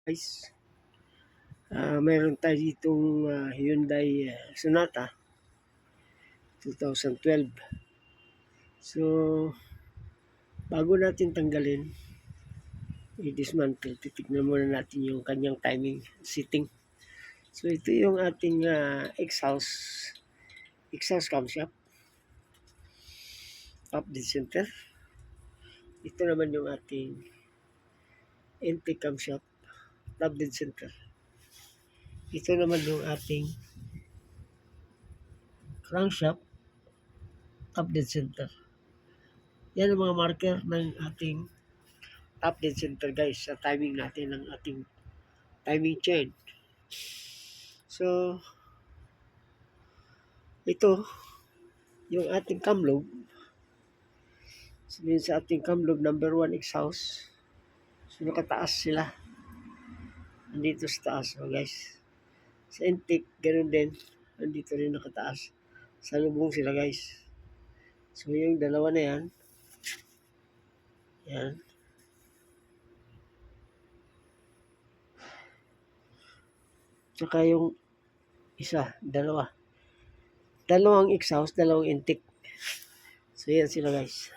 Guys, meron tayo ditong Hyundai Sonata 2012. So, bago natin tanggalin, i-dismantle, titignan muna natin yung kanyang timing setting. So, ito yung ating exhaust camshaft, top dead center. Ito naman yung ating intake camshaft, top dead center. Ito naman yung ating crankshaft, top dead center. Yan ang mga marker ng ating top dead center, guys, sa timing natin ng ating timing chain. So, ito yung ating cam lobe. Sabihin sa ating cam lobe number 1 exhaust. So, nakataas sila. Nandito sa taas, guys. Sa intake, ganoon din. Nandito rin nakataas. Sa lubong sila, guys. So, yung dalawa na yan. Yan. Tsaka yung isa, dalawang exhaust, dalawang intake. So, yan sila, guys.